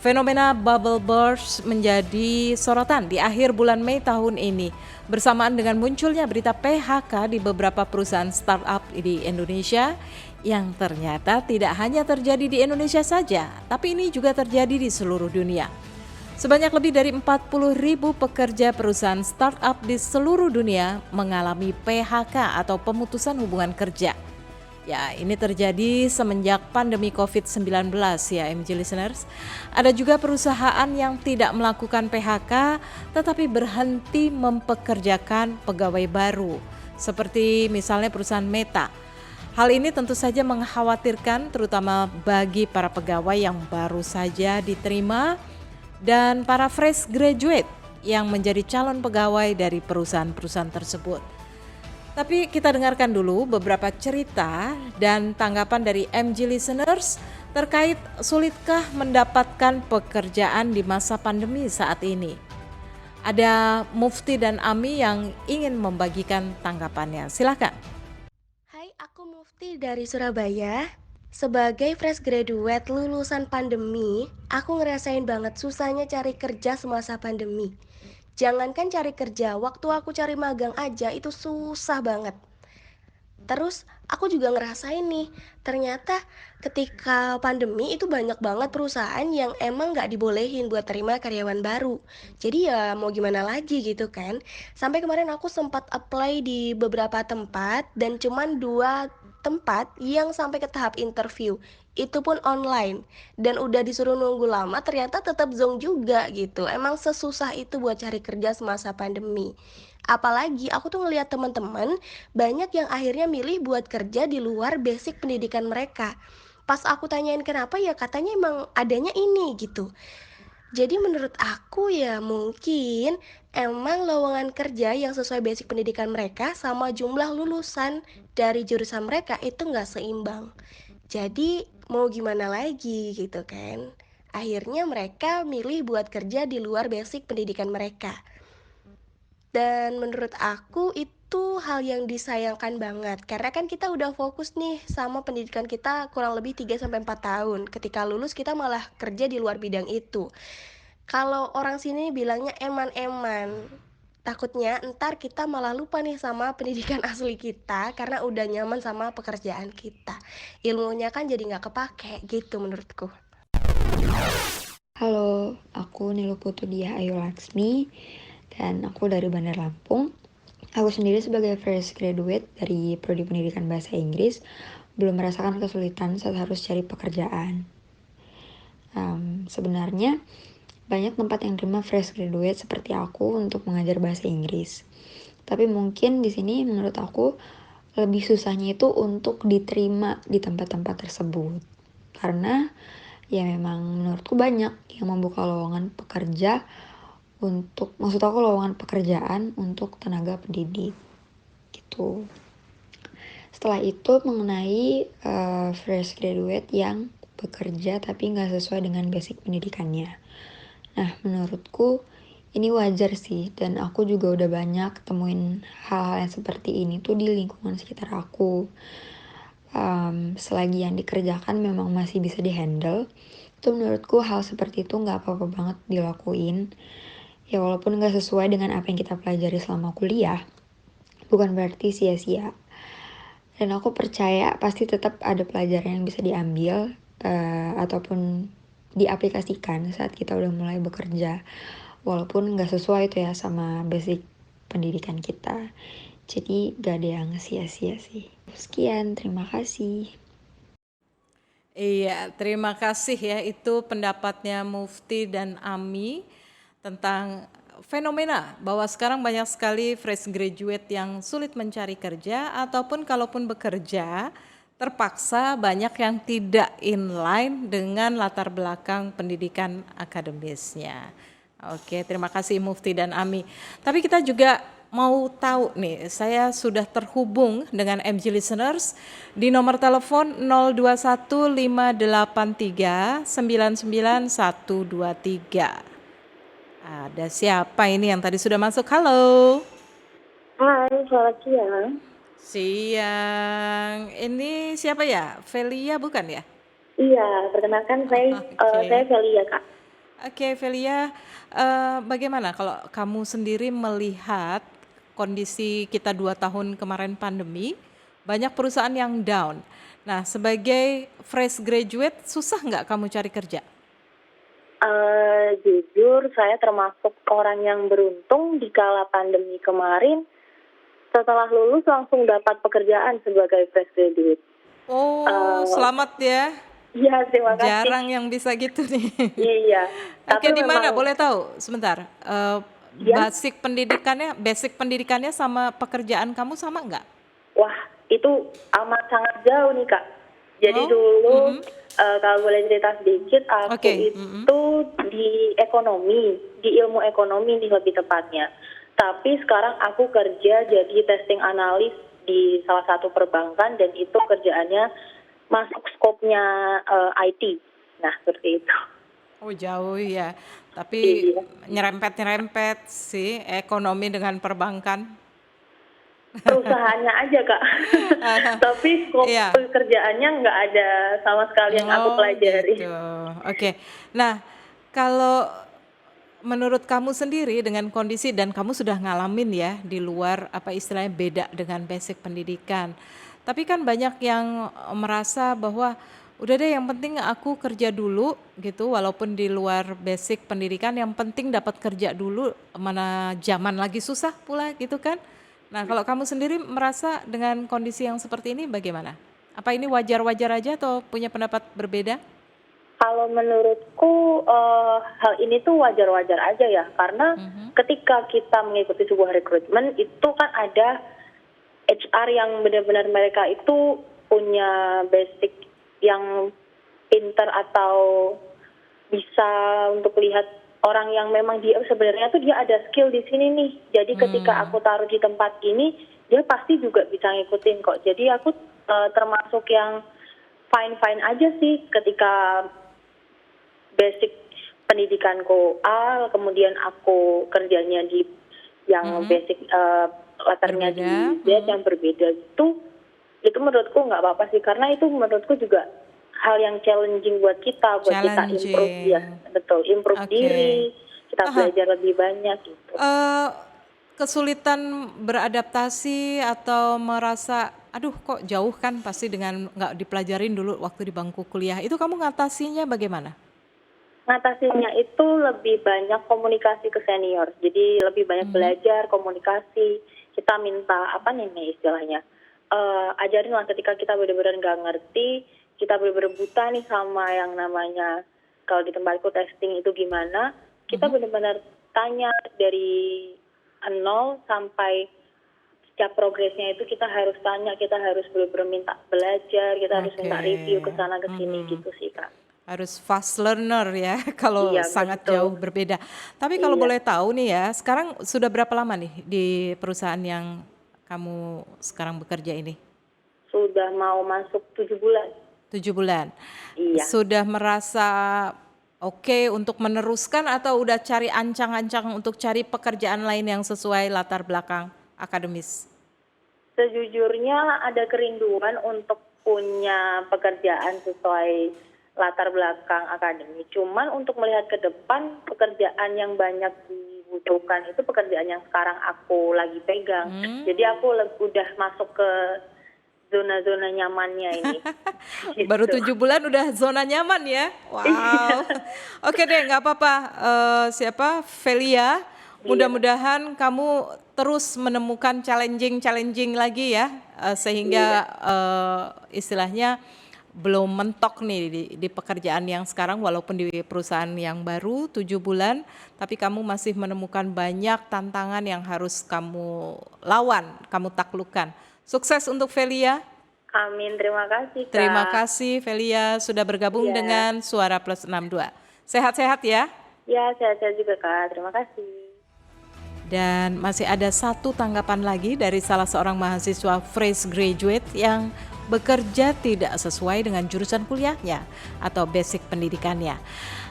Fenomena bubble burst menjadi sorotan di akhir bulan Mei tahun ini bersamaan dengan munculnya berita PHK di beberapa perusahaan startup di Indonesia yang ternyata tidak hanya terjadi di Indonesia saja, tapi ini juga terjadi di seluruh dunia. Sebanyak lebih dari 40.000 pekerja perusahaan startup di seluruh dunia mengalami PHK atau pemutusan hubungan kerja. Ya, ini terjadi semenjak pandemi COVID-19 ya MG listeners. Ada juga perusahaan yang tidak melakukan PHK tetapi berhenti mempekerjakan pegawai baru. Seperti misalnya perusahaan Meta. Hal ini tentu saja mengkhawatirkan terutama bagi para pegawai yang baru saja diterima dan para fresh graduate yang menjadi calon pegawai dari perusahaan-perusahaan tersebut. Tapi kita dengarkan dulu beberapa cerita dan tanggapan dari MG listeners terkait sulitkah mendapatkan pekerjaan di masa pandemi saat ini. Ada Mufti dan Ami yang ingin membagikan tanggapannya. Silakan. Hai, aku Mufti dari Surabaya. Sebagai fresh graduate lulusan pandemi, aku ngerasain banget susahnya cari kerja semasa pandemi. Jangankan cari kerja, waktu aku cari magang aja itu susah banget. Terus aku juga ngerasain nih, ternyata ketika pandemi itu banyak banget perusahaan yang emang nggak dibolehin buat terima karyawan baru. Jadi ya mau gimana lagi gitu kan. Sampai kemarin aku sempat apply di beberapa tempat dan cuman 2 tempat yang sampai ke tahap interview. Itu pun online. Dan udah disuruh nunggu lama ternyata tetap zonk juga gitu. Emang sesusah itu buat cari kerja semasa pandemi. Apalagi aku tuh ngelihat teman-teman banyak yang akhirnya milih buat kerja di luar basic pendidikan mereka. Pas aku tanyain kenapa ya katanya emang adanya ini gitu. Jadi menurut aku ya mungkin emang lowongan kerja yang sesuai basic pendidikan mereka sama jumlah lulusan dari jurusan mereka itu nggak seimbang. Jadi mau gimana lagi gitu kan. Akhirnya mereka milih buat kerja di luar basic pendidikan mereka. Dan menurut aku itu hal yang disayangkan banget. Karena kan kita udah fokus nih sama pendidikan kita kurang lebih 3 sampai 4 tahun. Ketika lulus kita malah kerja di luar bidang itu. Kalau orang sini bilangnya eman-eman. Takutnya ntar kita malah lupa nih sama pendidikan asli kita karena udah nyaman sama pekerjaan kita. Ilmunya kan jadi nggak kepake gitu menurutku. Halo, aku Niluputu Diah Ayu Laksmi dan aku dari Bandar Lampung. Aku sendiri sebagai fresh graduate dari Prodi Pendidikan Bahasa Inggris belum merasakan kesulitan saat harus cari pekerjaan. Sebenarnya banyak tempat yang terima fresh graduate seperti aku untuk mengajar bahasa Inggris. Tapi mungkin di sini menurut aku lebih susahnya itu untuk diterima di tempat-tempat tersebut. Karena ya memang menurutku banyak yang membuka lowongan pekerja maksud aku lowongan pekerjaan untuk tenaga pendidik gitu. Setelah itu mengenai fresh graduate yang bekerja tapi nggak sesuai dengan basic pendidikannya. Nah menurutku ini wajar sih, dan aku juga udah banyak temuin hal-hal yang seperti ini tuh di lingkungan sekitar aku. Selagi yang dikerjakan memang masih bisa dihandle, itu menurutku hal seperti itu nggak apa-apa banget dilakuin. Ya walaupun nggak sesuai dengan apa yang kita pelajari selama kuliah, bukan berarti sia-sia. Dan aku percaya pasti tetap ada pelajaran yang bisa diambil ataupun diaplikasikan saat kita udah mulai bekerja. Walaupun nggak sesuai itu ya sama basic pendidikan kita. Jadi gak ada yang sia-sia sih. Sekian, terima kasih. Iya, terima kasih ya. Itu pendapatnya Mufti dan Ami tentang fenomena bahwa sekarang banyak sekali fresh graduate yang sulit mencari kerja ataupun kalaupun bekerja terpaksa banyak yang tidak inline dengan latar belakang pendidikan akademisnya. Oke, terima kasih Mufti dan Ami. Tapi kita juga mau tahu nih, saya sudah terhubung dengan MG listeners di nomor telepon 021583991123. Ada siapa ini yang tadi sudah masuk? Halo. Hai, selamat siang. Siang. Ini siapa ya? Velia bukan ya? Iya, perkenalkan saya Oke. Velia, Kak. Oke, Velia, bagaimana kalau kamu sendiri melihat kondisi kita 2 tahun kemarin pandemi, banyak perusahaan yang down. Nah, sebagai fresh graduate, susah nggak kamu cari kerja? Jujur, saya termasuk orang yang beruntung di kala pandemi kemarin. Setelah lulus langsung dapat pekerjaan sebagai fresh graduate. Oh, Eh, selamat ya. Iya, terima kasih. Jarang yang bisa gitu nih. Iya, Oke, tapi di mana? memang Boleh tahu? Sebentar. ya, Basic pendidikannya sama pekerjaan kamu sama nggak? wah itu amat sangat jauh nih Kak. Jadi Oh, dulu mm-mm. kalau boleh cerita sedikit, aku Oke, mm-mm. itu di ekonomi, di ilmu ekonomi nih lebih tepatnya. Tapi sekarang aku kerja jadi testing analis di salah satu perbankan dan itu kerjaannya masuk skopnya IT. Nah, seperti itu. Oh jauh ya. Tapi Iya. nyerempet-nyerempet sih ekonomi dengan perbankan. Perusahaannya aja Kak. Tapi skop Iya. pekerjaannya nggak ada sama sekali yang aku Oh pelajari. gitu. Oke. Nah, kalau menurut kamu sendiri dengan kondisi dan kamu sudah ngalamin ya di luar apa istilahnya beda dengan basic pendidikan. Tapi kan banyak yang merasa bahwa udah deh yang penting aku kerja dulu gitu walaupun di luar basic pendidikan yang penting dapat kerja dulu mana zaman lagi susah pula gitu kan. Nah, kalau kamu sendiri merasa dengan kondisi yang seperti ini bagaimana? Apa ini wajar-wajar aja atau punya pendapat berbeda? Kalau menurutku hal ini tuh wajar-wajar aja ya, karena Mhm. ketika kita mengikuti sebuah rekrutmen itu kan ada HR yang benar-benar mereka itu punya basic yang pinter atau bisa untuk lihat orang yang memang dia sebenarnya tuh dia ada skill di sini nih. Jadi ketika Hmm. aku taruh di tempat ini, dia pasti juga bisa ngikutin kok. Jadi aku termasuk yang fine-fine aja sih ketika basic pendidikanku A, kemudian aku kerjanya di yang Mhm. basic latarnya Berbeda. di Z yang berbeda itu menurutku nggak apa-apa sih karena itu menurutku juga hal yang challenging buat kita improve ya Challenging. betul improve Oke. diri kita Aha. belajar lebih banyak gitu. Eh, kesulitan beradaptasi atau merasa, aduh kok jauh kan pasti dengan nggak dipelajarin dulu waktu di bangku kuliah. Itu kamu ngatasinya bagaimana? Ngatasinya itu lebih banyak komunikasi ke senior. Jadi lebih banyak Mhm. belajar, komunikasi. Kita minta apa nih istilahnya? Ajarin lah ketika kita benar-benar nggak ngerti, kita benar-benar buta nih sama yang namanya kalau di tempatku testing itu gimana. Kita Mhm. benar-benar tanya dari nol sampai setiap progresnya itu kita harus tanya, kita harus benar-benar minta belajar, kita harus Oke. minta review ke sana ke sini Mhm. gitu sih Kak. Harus fast learner ya kalau Iya sangat betul. jauh berbeda. Tapi kalau Iya. boleh tahu nih ya, sekarang sudah berapa lama nih di perusahaan yang kamu sekarang bekerja ini? Sudah mau masuk 7 bulan. 7 bulan. Iya. Sudah merasa oke untuk meneruskan atau udah cari ancang-ancang untuk cari pekerjaan lain yang sesuai latar belakang akademis? Sejujurnya ada kerinduan untuk punya pekerjaan sesuai latar belakang akademik. Cuman untuk melihat ke depan, pekerjaan yang banyak dibutuhkan itu pekerjaan yang sekarang aku lagi pegang. Jadi aku udah masuk ke zona-zona nyamannya ini. Baru Gitu. 7 bulan udah zona nyaman ya? Wow. Oke deh, nggak apa-apa. Siapa? Velia. Iya. Mudah-mudahan kamu terus menemukan challenging lagi ya, sehingga istilahnya belum mentok nih di pekerjaan yang sekarang walaupun di perusahaan yang baru 7 bulan, tapi kamu masih menemukan banyak tantangan yang harus kamu lawan, kamu taklukkan. Sukses untuk Velia. Amin, terima kasih Kak. Terima kasih Velia sudah bergabung Iya. dengan Suara Plus 62. Sehat-sehat ya. Ya, sehat-sehat juga Kak. Terima kasih. Dan masih ada satu tanggapan lagi dari salah seorang mahasiswa fresh graduate yang bekerja tidak sesuai dengan jurusan kuliahnya atau basic pendidikannya.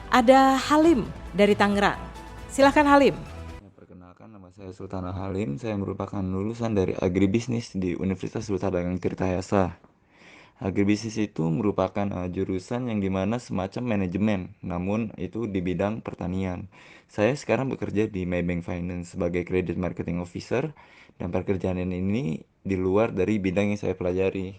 Ada Halim dari Tangerang. Silakan Halim. Perkenalkan, nama saya Sultan Halim. Saya merupakan lulusan dari agribisnis di Universitas Sultan Tirtayasa. Agribisnis itu merupakan jurusan yang dimana semacam manajemen, namun itu di bidang pertanian. Saya sekarang bekerja di Maybank Finance sebagai Credit Marketing Officer, dan pekerjaan ini di luar dari bidang yang saya pelajari.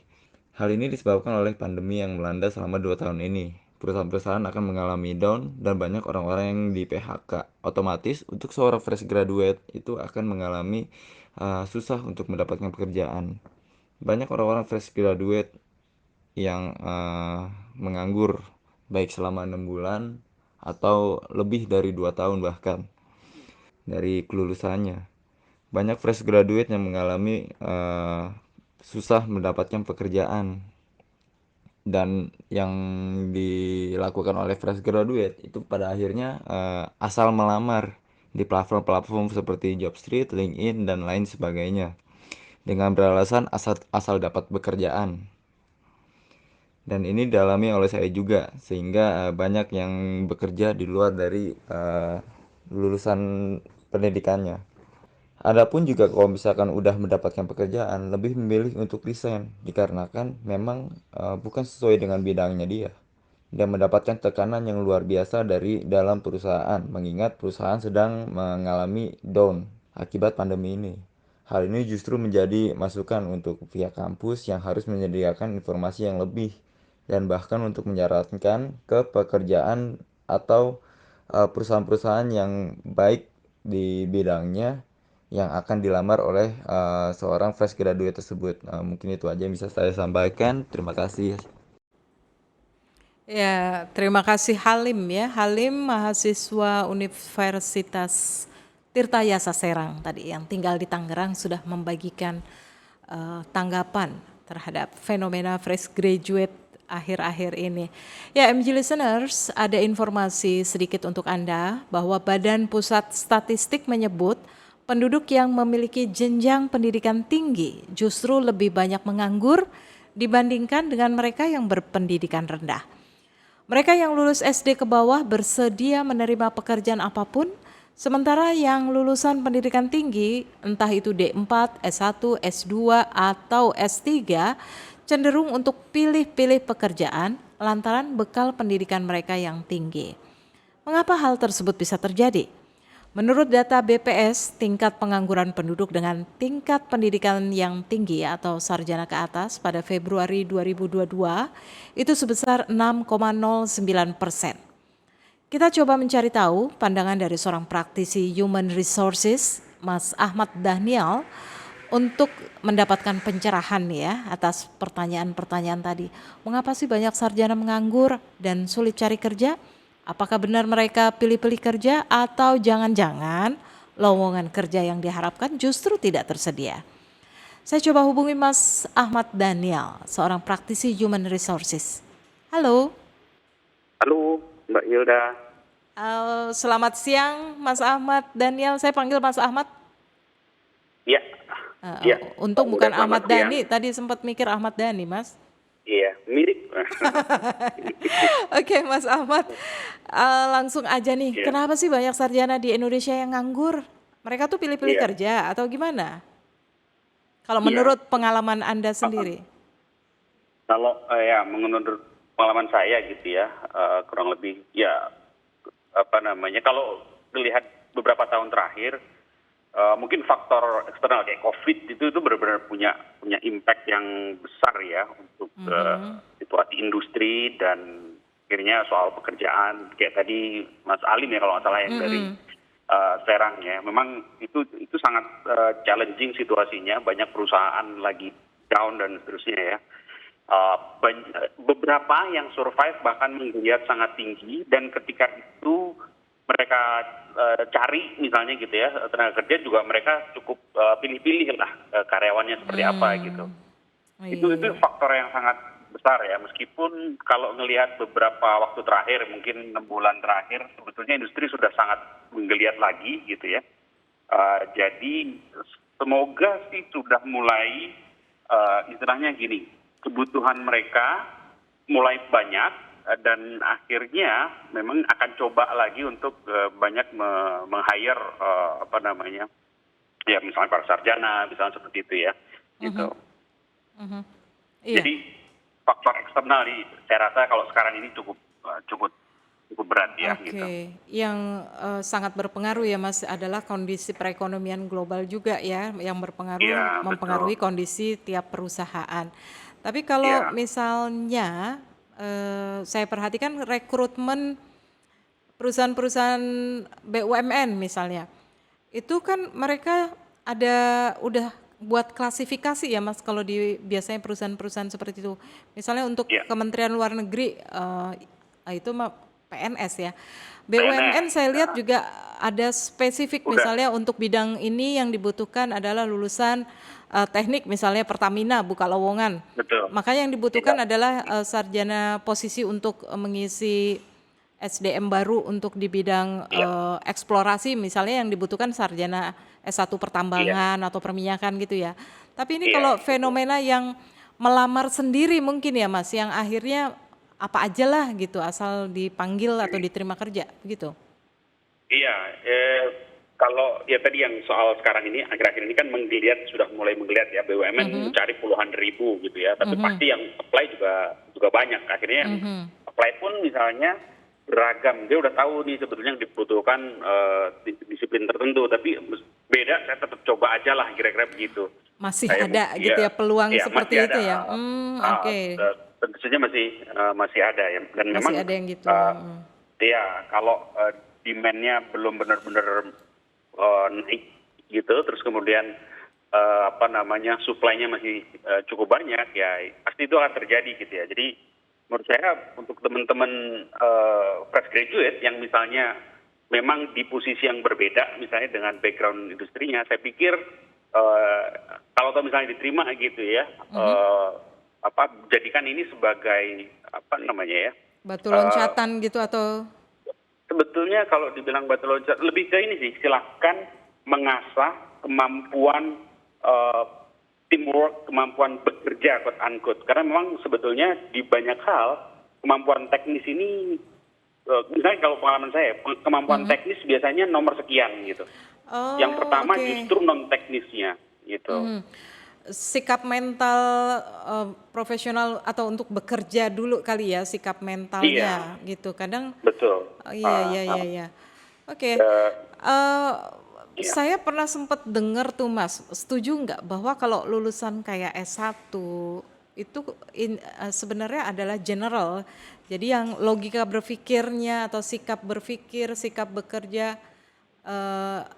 Hal ini disebabkan oleh pandemi yang melanda selama 2 tahun ini. Perusahaan-perusahaan akan mengalami down dan banyak orang-orang yang di PHK. Otomatis untuk seorang fresh graduate itu akan mengalami susah untuk mendapatkan pekerjaan. Banyak orang-orang fresh graduate yang menganggur baik selama 6 bulan atau lebih dari 2 tahun bahkan dari kelulusannya. Banyak fresh graduate yang mengalami susah mendapatkan pekerjaan, dan yang dilakukan oleh fresh graduate itu pada akhirnya asal melamar di platform-platform seperti Jobstreet, LinkedIn, dan lain sebagainya dengan beralasan asal dapat pekerjaan. Dan ini dialami oleh saya juga, sehingga banyak yang bekerja di luar dari lulusan pendidikannya. Adapun juga kalau misalkan udah mendapatkan pekerjaan, lebih memilih untuk resign dikarenakan memang bukan sesuai dengan bidangnya dia, dan mendapatkan tekanan yang luar biasa dari dalam perusahaan, mengingat perusahaan sedang mengalami down akibat pandemi ini. Hal ini justru menjadi masukan untuk pihak kampus yang harus menyediakan informasi yang lebih, dan bahkan untuk menyarankan ke pekerjaan atau perusahaan-perusahaan yang baik di bidangnya yang akan dilamar oleh seorang fresh graduate tersebut. Mungkin itu aja yang bisa saya sampaikan. Terima kasih. Ya, terima kasih Halim ya. Halim mahasiswa Universitas Tirtayasa Serang tadi yang tinggal di Tangerang sudah membagikan tanggapan terhadap fenomena fresh graduate akhir-akhir ini. Ya, MG listeners, ada informasi sedikit untuk Anda bahwa Badan Pusat Statistik menyebut penduduk yang memiliki jenjang pendidikan tinggi justru lebih banyak menganggur dibandingkan dengan mereka yang berpendidikan rendah. Mereka yang lulus SD ke bawah bersedia menerima pekerjaan apapun, sementara yang lulusan pendidikan tinggi, entah itu D4, S1, S2, atau S3, cenderung untuk pilih-pilih pekerjaan lantaran bekal pendidikan mereka yang tinggi. Mengapa hal tersebut bisa terjadi? Menurut data BPS, tingkat pengangguran penduduk dengan tingkat pendidikan yang tinggi atau sarjana ke atas pada Februari 2022 itu sebesar 6,09%. Kita coba mencari tahu pandangan dari seorang praktisi Human Resources, Mas Ahmad Daniel, untuk mendapatkan pencerahan ya atas pertanyaan-pertanyaan tadi. Mengapa sih banyak sarjana menganggur dan sulit cari kerja? Apakah benar mereka pilih-pilih kerja atau jangan-jangan lowongan kerja yang diharapkan justru tidak tersedia? Saya coba hubungi Mas Ahmad Daniel, seorang praktisi Human Resources. Halo. Halo, Mbak Hilda. Selamat siang Mas Ahmad Daniel, saya panggil Mas Ahmad. Iya. Iya. Untung bukan Ahmad siang. Dhani, tadi sempat mikir Ahmad Dhani Mas. Iya, mirip. Oke Mas Ahmad, langsung aja nih, Iya. kenapa sih banyak sarjana di Indonesia yang nganggur? Mereka tuh pilih-pilih Iya. kerja atau gimana? Kalau Iya. menurut pengalaman Anda sendiri? Kalau menurut pengalaman saya gitu ya, kurang lebih ya kalau dilihat beberapa tahun terakhir, mungkin faktor eksternal kayak COVID itu benar-benar punya impact yang besar ya untuk situasi industri dan akhirnya soal pekerjaan kayak tadi Mas Alim ya kalau nggak salah yang dari Serang ya. Memang itu sangat challenging situasinya, banyak perusahaan lagi down dan seterusnya ya. Beberapa yang survive bahkan menggeliat sangat tinggi, dan ketika itu mereka cari misalnya gitu ya tenaga kerja juga mereka cukup pilih-pilih lah karyawannya seperti apa gitu. Itu faktor yang sangat besar ya, meskipun kalau ngelihat beberapa waktu terakhir mungkin 6 bulan terakhir sebetulnya industri sudah sangat menggeliat lagi gitu ya. Jadi semoga sih sudah mulai istilahnya gini, kebutuhan mereka mulai banyak dan akhirnya memang akan coba lagi untuk banyak meng-hire ya misalnya para sarjana misalnya seperti itu ya gitu. Iya. Jadi faktor eksternal saya rasa kalau sekarang ini cukup berat ya gitu. Oke, yang sangat berpengaruh ya Mas adalah kondisi perekonomian global juga ya, yang Iya, betul. mempengaruhi kondisi tiap perusahaan. Tapi kalau Iya, misalnya saya perhatikan rekrutmen perusahaan-perusahaan BUMN misalnya, itu kan mereka udah buat klasifikasi ya Mas kalau di biasanya perusahaan-perusahaan seperti itu. Misalnya untuk iya. Kementerian Luar Negeri itu mah PNS ya. BUMN PNS, saya lihat ya. juga ada spesifik Udah, misalnya untuk bidang ini yang dibutuhkan adalah lulusan teknik misalnya Pertamina buka lowongan. betul. Makanya yang Iya, dibutuhkan adalah sarjana posisi untuk mengisi SDM baru untuk di bidang iya, eksplorasi misalnya yang dibutuhkan sarjana S1 iya, pertambangan atau perminyakan gitu ya. Tapi ini iya, kalau betul. fenomena yang melamar sendiri mungkin ya Mas, yang akhirnya apa aja lah gitu asal dipanggil atau diterima kerja begitu. Iya, kalau ya tadi yang soal sekarang ini akhir-akhir ini kan sudah mulai menggeliat ya, BUMN mencari puluhan ribu gitu ya, tapi pasti yang apply juga banyak. Akhirnya yang apply pun misalnya beragam, dia udah tahu nih sebetulnya yang dibutuhkan disiplin tertentu, tapi beda saya tetap coba aja lah kira-kira begitu. Masih Saya ada gitu ya peluang ya seperti masih itu ada, ya. Oke. tentu saja masih ada ya, dan Masih memang ada yang gitu. ya kalau demand-nya belum benar-benar naik gitu, terus kemudian supply-nya masih cukup banyak, ya pasti itu akan terjadi gitu ya. Jadi menurut saya untuk teman-teman fresh graduate yang misalnya memang di posisi yang berbeda misalnya dengan background industrinya, saya pikir kalau misalnya diterima gitu ya, jadikan ini sebagai Batu loncatan gitu atau sebetulnya kalau dibilang batu loncat lebih ke ini sih, silahkan mengasah kemampuan teamwork, kemampuan bekerja quote unquote, karena memang sebetulnya di banyak hal kemampuan teknis ini misalnya kalau pengalaman saya kemampuan teknis biasanya nomor sekian gitu. Yang pertama oke. justru non teknisnya gitu. Sikap mental profesional atau untuk bekerja dulu kali ya sikap mentalnya Iya, gitu. Kadang betul. iya. Oke. Eh, Eh, iya, saya pernah sempat dengar tuh Mas, setuju nggak bahwa kalau lulusan kayak S1 itu sebenarnya adalah general. Jadi yang logika berpikirnya atau sikap berpikir, sikap bekerja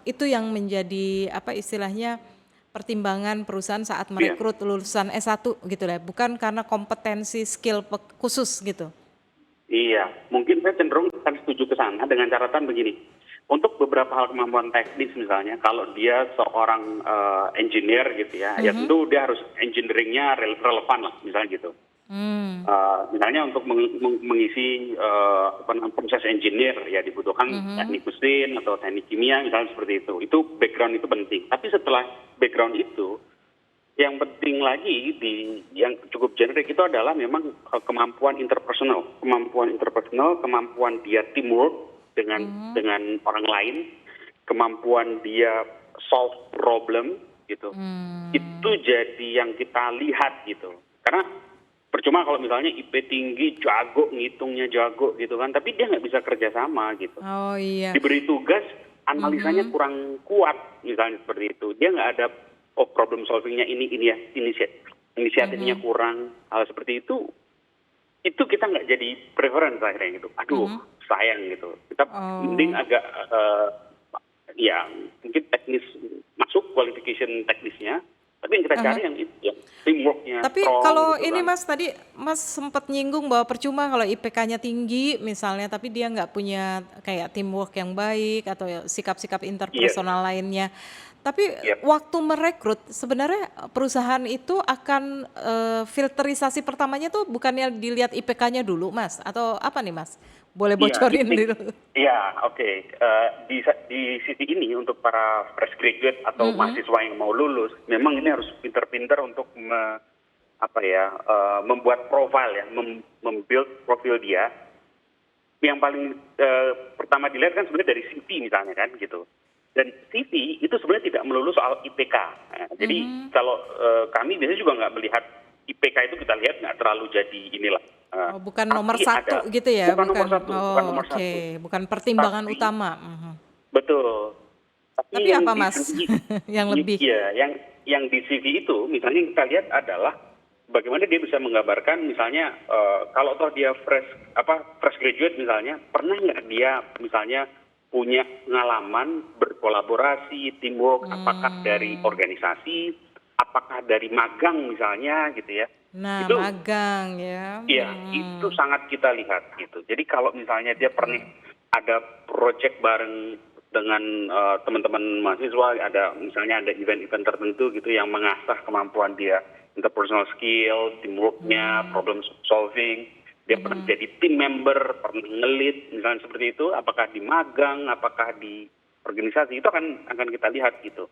itu yang menjadi apa istilahnya pertimbangan perusahaan saat iya. merekrut lulusan S1 gitu lah, bukan karena kompetensi skill khusus gitu. Iya, mungkin saya cenderung akan setuju ke sana dengan catatan begini. Untuk beberapa hal kemampuan teknis misalnya, kalau dia seorang engineer gitu ya, ya tentu dia harus engineeringnya relevan lah, misalnya gitu. Misalnya untuk mengisi proses engineer ya dibutuhkan teknik mesin atau teknik kimia misalnya seperti itu. Itu background itu penting. Tapi setelah background itu, yang penting lagi yang cukup generik itu adalah memang kemampuan interpersonal, kemampuan dia teamwork dengan orang lain, kemampuan dia solve problem gitu. Itu jadi yang kita lihat gitu. Karena percuma kalau misalnya IP tinggi, jago, ngitungnya jago gitu kan, tapi dia nggak bisa kerja sama gitu. Oh iya. Diberi tugas, analisanya kurang kuat misalnya seperti itu. Dia nggak ada problem solvingnya ini ya, inisiatifnya kurang, hal seperti itu kita nggak jadi preference akhirnya gitu. Aduh, sayang gitu. Kita mending agak ya mungkin teknis masuk qualification teknisnya, tapi yang kita cari yang teamworknya. Tapi strong, kalau gitu ini kan. Mas tadi Mas sempat nyinggung bahwa percuma kalau IPK-nya tinggi misalnya tapi dia nggak punya kayak teamwork yang baik atau sikap-sikap interpersonal lainnya. Tapi waktu merekrut sebenarnya perusahaan itu akan filterisasi pertamanya tuh bukannya dilihat IPK-nya dulu Mas atau apa nih Mas? Boleh bocorin dulu. Iya, oke. Di sisi ini untuk para fresh graduate atau mahasiswa yang mau lulus, memang ini harus pinter-pinter untuk membuat profile ya, membuild profil dia. Yang paling pertama dilihat kan sebenarnya dari CV misalnya kan gitu. Dan CV itu sebenarnya tidak melulu soal IPK. Jadi kalau kami biasanya juga nggak melihat IPK itu kita lihat nggak terlalu jadi inilah. Oh, bukan nomor Tapi satu ada, gitu ya? bukan nomor satu, bukan Oh, nomor oke. satu. Bukan pertimbangan Tapi utama. Mhm. betul. Tapi Tapi yang apa, di Mas? CV, Yang lebih? ya, yang di CV itu, misalnya yang kita lihat adalah bagaimana dia bisa menggambarkan, misalnya kalau toh dia fresh graduate misalnya, pernah nggak dia misalnya punya pengalaman berkolaborasi, teamwork, apakah dari Hmm. organisasi, apakah dari magang misalnya gitu ya. Nah, Itu magang ya. iya, itu sangat kita lihat gitu. Jadi kalau misalnya dia pernah ada project bareng dengan teman-teman mahasiswa, ada misalnya ada event-event tertentu gitu yang mengasah kemampuan dia, interpersonal skill, teamworknya, problem solving. Dia pernah jadi team member, pernah ngelit, misalnya seperti itu. Apakah di magang, apakah di organisasi, itu akan kita lihat gitu.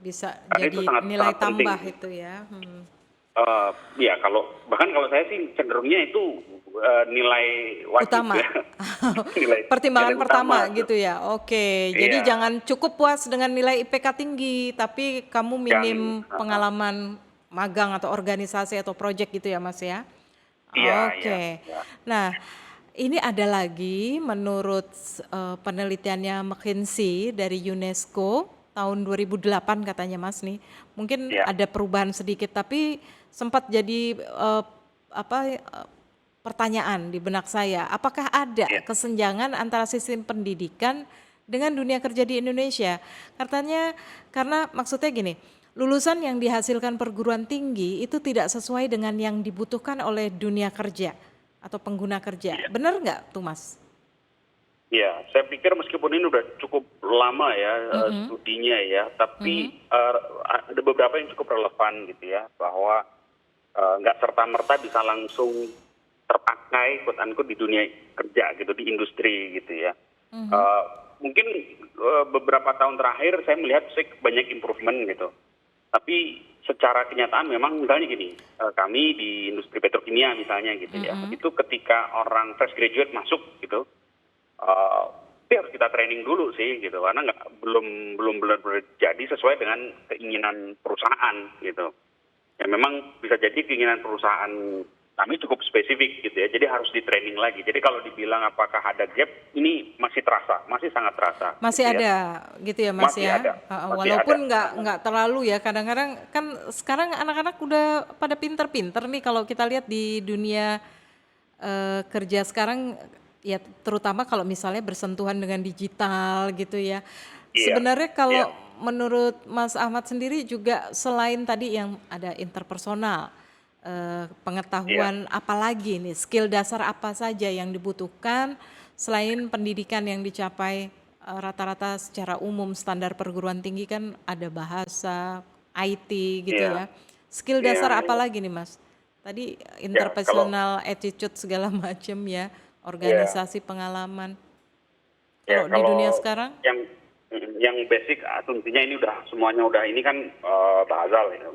Bisa Karena itu jadi sangat nilai sangat penting. tambah itu ya. Ya bahkan kalau saya sih cenderungnya itu nilai wajib Utama. ya. Pertimbangan Nilai pertama utama. gitu ya. Oke. Jadi Iya, jangan cukup puas dengan nilai IPK tinggi, tapi kamu minim yang pengalaman magang atau organisasi atau project gitu ya, Mas ya. iya, iya, Oke. iya. Nah, ini ada lagi menurut penelitiannya McKinsey dari UNESCO tahun 2008 katanya Mas nih. Mungkin Iya. ada perubahan sedikit tapi sempat jadi pertanyaan di benak saya. Apakah ada Iya. kesenjangan antara sistem pendidikan dengan dunia kerja di Indonesia? Katanya karena maksudnya gini, lulusan yang dihasilkan perguruan tinggi itu tidak sesuai dengan yang dibutuhkan oleh dunia kerja atau pengguna kerja. Iya. Benar nggak tuh Mas? Iya, saya pikir meskipun ini udah cukup lama ya studinya ya, tapi ada beberapa yang cukup relevan gitu ya, bahwa nggak serta-merta bisa langsung terpakai quote unquote di dunia kerja gitu, di industri gitu ya. Mungkin beberapa tahun terakhir saya melihat banyak improvement gitu. Tapi secara kenyataan memang misalnya gini, kami di industri petrokimia misalnya gitu ya, itu ketika orang fresh graduate masuk gitu, itu harus kita training dulu sih gitu, karena belum benar-benar jadi sesuai dengan keinginan perusahaan gitu. Ya memang bisa jadi keinginan perusahaan kami cukup spesifik gitu ya, jadi harus di training lagi. Jadi kalau dibilang apakah ada gap, ini masih terasa, masih sangat terasa. Masih gitu ya. ada gitu ya Mas Masih ya. ada, masih Walaupun ada. nggak terlalu ya. Kadang-kadang kan sekarang anak-anak udah pada pinter-pinter nih kalau kita lihat di dunia kerja sekarang ya, terutama kalau misalnya bersentuhan dengan digital gitu ya. Iya, Sebenarnya iya. kalau menurut Mas Ahmad sendiri juga selain tadi yang ada interpersonal, pengetahuan apalagi nih, skill dasar apa saja yang dibutuhkan selain pendidikan yang dicapai rata-rata secara umum standar perguruan tinggi kan ada bahasa, IT gitu Iya, ya. Skill iya, dasar apa iya. lagi nih Mas? Tadi Ya, kalau interpersonal attitude segala macam ya, ya, organisasi pengalaman. ya Kalau di dunia kalau sekarang yang basic tentunya ini udah semuanya udah ini kan basal ya.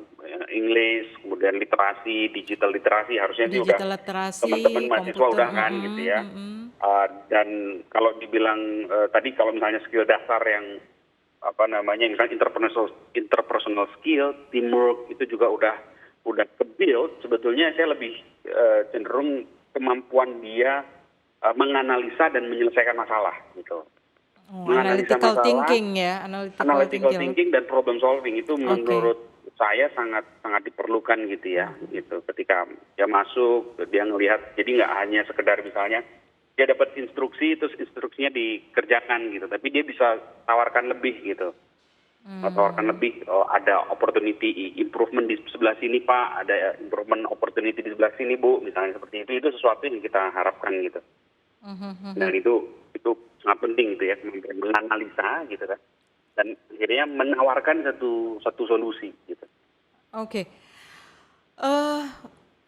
English, kemudian literasi, digital literasi harusnya ini udah digital literasi, teman-teman mahasiswa komputer, udah kan gitu ya. Dan kalau dibilang tadi kalau misalnya skill dasar yang apa namanya misalnya interpersonal skill, teamwork itu juga udah ke-build. Sebetulnya saya lebih cenderung kemampuan dia menganalisa dan menyelesaikan masalah gitu. Menganalisa analytical masalah, thinking ya, analytical thinking dan problem solving itu Oke. menurut saya sangat diperlukan gitu ya, gitu. Ketika dia masuk, dia ngelihat, jadi nggak hanya sekedar misalnya dia dapat instruksi, terus instruksinya dikerjakan gitu, tapi dia bisa tawarkan lebih gitu. Tawarkan lebih, ada opportunity improvement di sebelah sini Pak, ada improvement opportunity di sebelah sini Bu, misalnya seperti itu sesuatu yang kita harapkan gitu. Dan itu sangat penting gitu ya, menganalisa gitu kan, dan akhirnya menawarkan satu solusi gitu. Oke.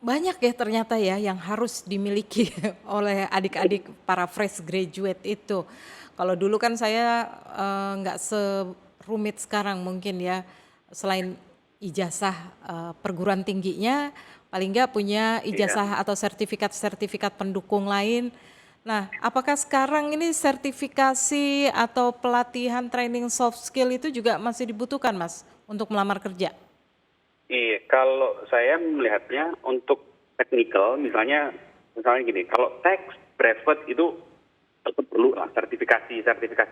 Banyak ya ternyata ya yang harus dimiliki oleh adik-adik para fresh graduate itu. Kalau dulu kan saya nggak serumit sekarang mungkin ya. Selain ijazah perguruan tingginya, paling nggak punya ijazah atau sertifikat-sertifikat pendukung lain. Nah, apakah sekarang ini sertifikasi atau pelatihan training soft skill itu juga masih dibutuhkan Mas untuk melamar kerja? Iya, kalau saya melihatnya untuk teknikal, misalnya gini, kalau tax brevet itu tetap perlu lah sertifikasi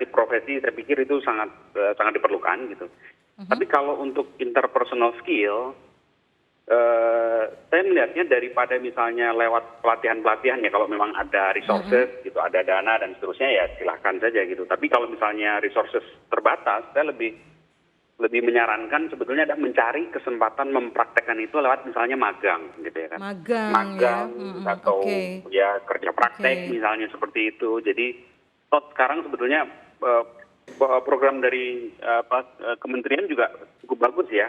profesi, saya pikir itu sangat diperlukan gitu. Tapi kalau untuk interpersonal skill, saya melihatnya daripada misalnya lewat pelatihan-pelatihan ya, kalau memang ada resources gitu, ada dana dan seterusnya ya silahkan saja gitu. Tapi kalau misalnya resources terbatas, saya lebih menyarankan sebetulnya ada mencari kesempatan mempraktekkan itu lewat misalnya magang gitu ya kan. Magang ya. Magang atau Oke. ya kerja praktek Oke. misalnya seperti itu. Jadi sekarang sebetulnya program dari kementerian juga cukup bagus ya,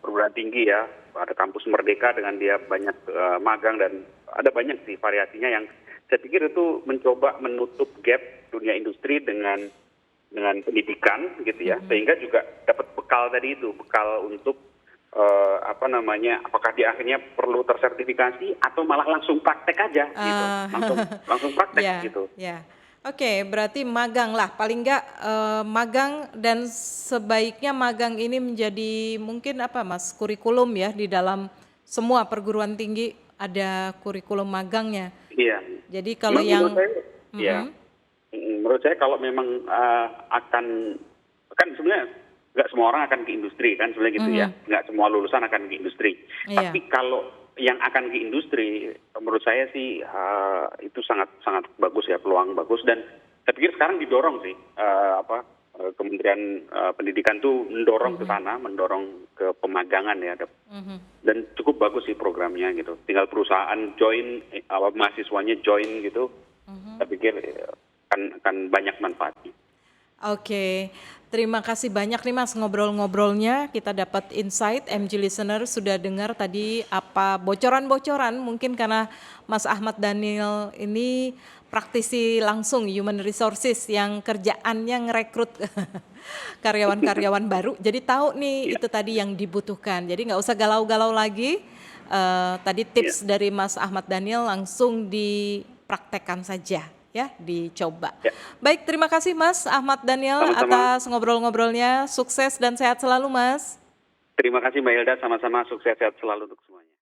perguruan tinggi ya. Ada kampus Merdeka dengan dia banyak magang dan ada banyak sih variasinya yang saya pikir itu mencoba menutup gap dunia industri dengan pendidikan gitu ya, sehingga juga dapat bekal tadi itu, bekal untuk apakah dia akhirnya perlu tersertifikasi atau malah langsung praktek aja gitu, langsung praktek Ya, gitu. ya. Oke, berarti magang lah, paling enggak magang, dan sebaiknya magang ini menjadi mungkin apa Mas, kurikulum ya, di dalam semua perguruan tinggi ada kurikulum magangnya. Iya. Jadi kalau Menurut yang saya, ya, menurut saya kalau memang akan, kan sebenarnya nggak semua orang akan ke industri kan sebenarnya gitu ya, nggak semua lulusan akan ke industri. Iya. Tapi kalau yang akan ke industri, menurut saya sih itu sangat sangat bagus ya, peluang bagus, dan saya pikir sekarang didorong sih Kementerian Pendidikan tuh mendorong ke sana, mendorong ke pemagangan ya, dan cukup bagus sih programnya gitu. Tinggal perusahaan join, mahasiswanya join gitu, saya pikir akan banyak manfaatnya. Oke, terima kasih banyak nih Mas ngobrol-ngobrolnya. Kita dapat insight, MG listener sudah dengar tadi apa bocoran-bocoran, mungkin karena Mas Ahmad Daniel ini praktisi langsung human resources yang kerjaannya ngerekrut karyawan-karyawan baru. Jadi tahu nih itu tadi yang dibutuhkan. Jadi nggak usah galau-galau lagi. Tadi tips dari Mas Ahmad Daniel langsung dipraktekkan saja ya, dicoba. Ya. Baik, terima kasih Mas Ahmad Daniel Sama-sama. atas ngobrol-ngobrolnya. Sukses dan sehat selalu Mas. Terima kasih Mbak Hilda, sama-sama, sukses sehat selalu untuk